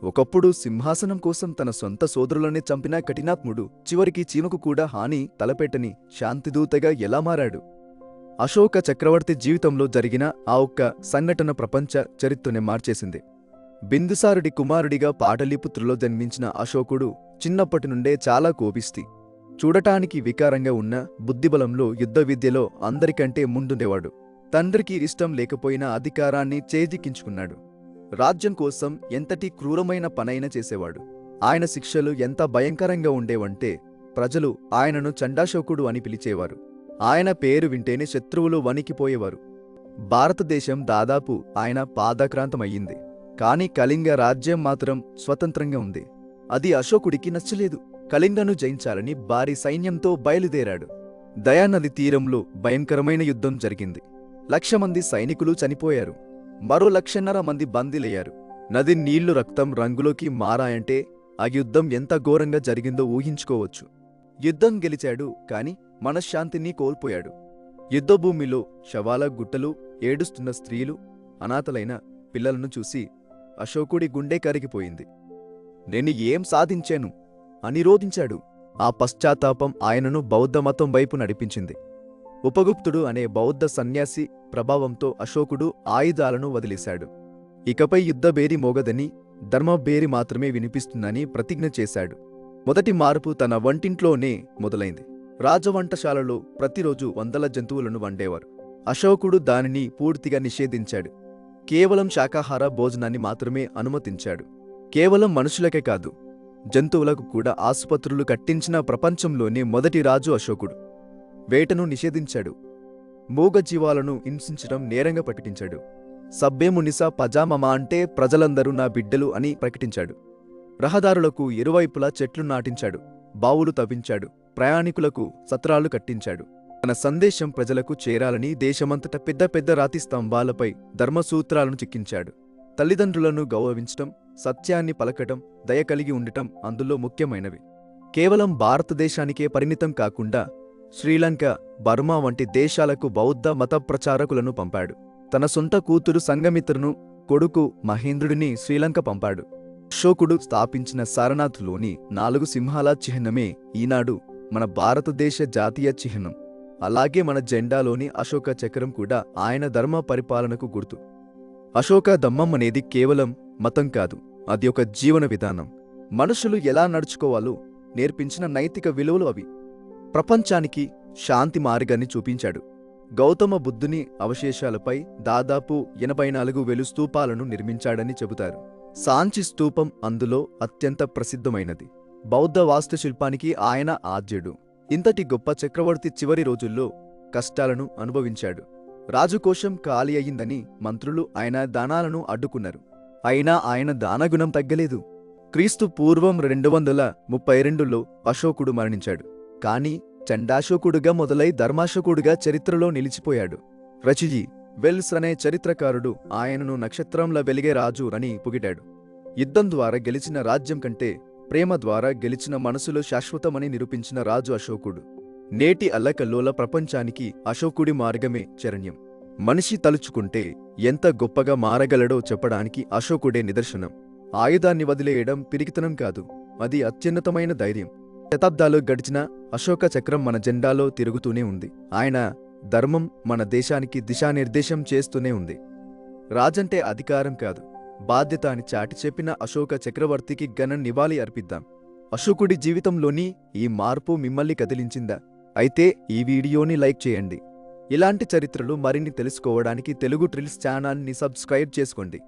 ఒకప్పుడు సింహాసనం కోసం తన సొంత సోదరులనే చంపిన కఠినాత్ముడు చివరికి చీమకు కూడా హాని తలపెట్టని శాంతిదూతగా ఎలా మారాడు? అశోక చక్రవర్తి జీవితంలో జరిగిన ఆ ఒక్క సంఘటన ప్రపంచ చరిత్రనే మార్చేసింది. బిందుసారుడి కుమారుడిగా పాటలీపుత్రులో జన్మించిన అశోకుడు చిన్నప్పటి నుండే చాలా కోపిస్తి. చూడటానికి వికారంగా ఉన్న బుద్ధిబలంలో యుద్ధ విద్యలో అందరికంటే ముందుండేవాడు. తండ్రికి ఇష్టం లేకపోయినా అధికారాన్ని చేజిక్కించుకున్నాడు. రాజ్యం కోసం ఎంతటి క్రూరమైన పనైనా చేసేవాడు. ఆయన శిక్షలు ఎంత భయంకరంగా ఉండేవంటే ప్రజలు ఆయనను చండాశోకుడు అని పిలిచేవారు. ఆయన పేరు వింటేనే శత్రువులు వణికిపోయేవారు. భారతదేశం దాదాపు ఆయన పాదాక్రాంతమయ్యింది. కాని కళింగ రాజ్యం మాత్రం స్వతంత్రంగా ఉంది. అది అశోకుడికి నచ్చలేదు. కళింగను జయించాలని భారీ సైన్యంతో బయలుదేరాడు. దయానది తీరంలో భయంకరమైన యుద్ధం జరిగింది. 1,00,000 మంది సైనికులు చనిపోయారు. మరో 1,50,000 మంది బందీలయ్యారు. నది నీళ్లు రక్తం రంగులోకి మారాయంటే ఆ యుద్ధం ఎంత ఘోరంగా జరిగిందో ఊహించుకోవచ్చు. యుద్ధం గెలిచాడు, కాని మనశ్శాంతిని కోల్పోయాడు. యుద్ధభూమిలో శవాల గుట్టలు, ఏడుస్తున్న స్త్రీలు, అనాథలైన పిల్లలను చూసి అశోకుడి గుండె కరిగిపోయింది. నేను ఏం సాధించాను అని రోధించాడు. ఆ పశ్చాత్తాపం ఆయనను బౌద్ధమతం వైపు నడిపించింది. ఉపగుప్తుడు అనే బౌద్ధ సన్యాసి ప్రభావంతో అశోకుడు ఆయుధాలను వదిలేశాడు. ఇకపై యుద్ధబేరి మోగదని, ధర్మబేరి మాత్రమే వినిపిస్తుందని ప్రతిజ్ఞ చేశాడు. మొదటి మార్పు తన వంటింట్లోనే మొదలైంది. రాజవంటశాలలో ప్రతిరోజు వందల జంతువులను వండేవారు. అశోకుడు దానిని పూర్తిగా నిషేధించాడు. కేవలం శాకాహార భోజనాన్ని మాత్రమే అనుమతించాడు. కేవలం మనుషులకే కాదు, జంతువులకు కూడా ఆసుపత్రులు కట్టించిన ప్రపంచంలోనే మొదటి రాజు అశోకుడు. వేటను నిషేధించాడు. మూగజీవాలను హింసించడం నేరంగా ప్రకటించాడు. సబ్బేమునిసా పజామమా అంటే ప్రజలందరూ నా బిడ్డలు అని ప్రకటించాడు. రహదారులకు ఇరువైపులా చెట్లు నాటించాడు. బావులు తవ్వించాడు. ప్రయాణికులకు సత్రాలు కట్టించాడు. తన సందేశం ప్రజలకు చేరాలని దేశమంతట పెద్ద పెద్ద రాతి స్తంభాలపై ధర్మసూత్రాలను చిక్కించాడు. తల్లిదండ్రులను గౌరవించటం, సత్యాన్ని పలకటం, దయ కలిగి ఉండటం అందులో ముఖ్యమైనవి. కేవలం భారతదేశానికే పరిమితం కాకుండా శ్రీలంక, బర్మా వంటి దేశాలకు బౌద్ధ మత ప్రచారకులను పంపాడు. తన సొంత కూతురు సంఘమిత్రను, కొడుకు మహేంద్రుడిని శ్రీలంక పంపాడు. అశోకుడు స్థాపించిన సారనాథ్లోని 4 సింహాల చిహ్నమే ఈనాడు మన భారతదేశ జాతీయ చిహ్నం. అలాగే మన జెండాలోని అశోక చక్రం కూడా ఆయన ధర్మ పరిపాలనకు గుర్తు. అశోక ధమ్మం అనేది కేవలం మతం కాదు, అది ఒక జీవన విధానం. మనుషులు ఎలా నడుచుకోవాలో నేర్పించిన నైతిక విలువలు అవి. ప్రపంచానికి శాంతి మార్గాన్ని చూపించాడు. గౌతమ బుద్ధుని అవశేషాలపై దాదాపు 84,000 స్తూపాలను నిర్మించాడని చెబుతారు. సాంచి స్తూపం అందులో అత్యంత ప్రసిద్ధమైనది. బౌద్ధ వాస్తుశిల్పానికి ఆయన ఆద్యుడు. ఇంతటి గొప్ప చక్రవర్తి చివరి రోజుల్లో కష్టాలను అనుభవించాడు. రాజకోశం ఖాళీ అయిందని మంత్రులు ఆయన దానాలను అడ్డుకున్నారు. అయినా ఆయన దానగుణం తగ్గలేదు. క్రీస్తు పూర్వం 232లో అశోకుడు మరణించాడు. కాని చండాశోకుడుగా మొదలై ధర్మాశోకుడుగా చరిత్రలో నిలిచిపోయాడు. రచిజీ వెల్స్ అనే చరిత్రకారుడు ఆయనను నక్షత్రంలా వెలిగే రాజు అని పొగిడాడు. యుద్ధం ద్వారా గెలిచిన రాజ్యం కంటే ప్రేమ ద్వారా గెలిచిన మనసులో శాశ్వతమని నిరూపించిన రాజు అశోకుడు. నేటి అల్లకల్లోల ప్రపంచానికి అశోకుడి మార్గమే శరణ్యం. మనిషి తలుచుకుంటే ఎంత గొప్పగా మారగలడో చెప్పడానికి అశోకుడే నిదర్శనం. ఆయుధాన్ని వదిలేయడం పిరికితనం కాదు, అది అత్యున్నతమైన ధైర్యం. శతాబ్దాలు గడిచిన అశోక చక్రం మన జెండాలో తిరుగుతూనే ఉంది. ఆయన ధర్మం మన దేశానికి దిశానిర్దేశం చేస్తూనే ఉంది. రాజంటే అధికారం కాదు, బాధ్యత అని చాటి చెప్పిన అశోక చక్రవర్తికి ఘన నివాళి అర్పిద్దాం. అశోకుడి జీవితంలోని ఈ మార్పు మిమ్మల్ని కదిలించిందా? అయితే ఈ వీడియోని లైక్ చేయండి. ఇలాంటి చరిత్రలు మరిన్ని తెలుసుకోవడానికి తెలుగు ట్రిల్స్ ఛానల్ని సబ్స్క్రైబ్ చేసుకోండి.